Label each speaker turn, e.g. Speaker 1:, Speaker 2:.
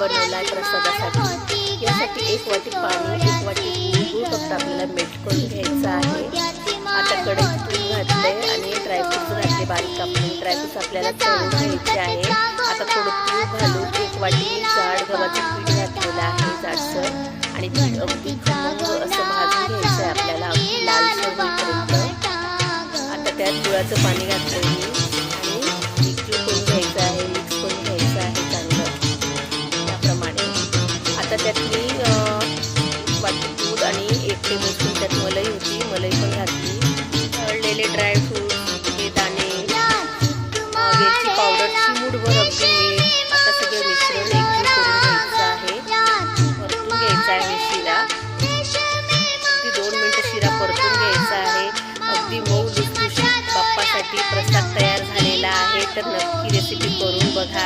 Speaker 1: बनवला आहे प्रसादासाठी। यासाठी 1 वाटी पाणी, 1 वाटी गूळ फक्त आपल्याला मेल्ट करून घ्यायचा आहे। आता कढईत तूप घातले आणि ड्रायफ्रूट्स घातले, बारीक कापलेले ड्रायफ्रूट्स आपल्याला तळून घ्यायचे आहे। आता थोडं तूप घालून 1 वाटी जाड गव्हाचं पीठ घातलेलं आहे, जाडसर, आणि अगदी खमंग असं भाजून घ्यायचं आहे आपल्याला, अगदी लालसर होईपर्यंत। आता त्यात गुळाचं पाणी घातलं मी आणि एकजीव करून घ्यायचं आहे, मिक्स करून घ्यायचं आहे चांगलं त्याप्रमाणे। आता त्यात मी वाटी दूध आणि 1 टेबलस्पून त्यात मलाई होती, मलाई पण घातली, तळलेले ड्रायफ्रूट्स, हे दाणे, वेलची पावडर, चिमूटभर अगदी मीठ। आता सगळं मिश्रण एकजीव करून घ्यायचं आहे, परतून घ्यायचा आहे शिरा, अगदी 2 मिनिटं शिरा परतून घ्यायचा आहे। अगदी मऊ लुसलुशीत बाप्पासाठी प्रसाद तयार झालेला आहे, तर नक्की रेसिपी करून बघा।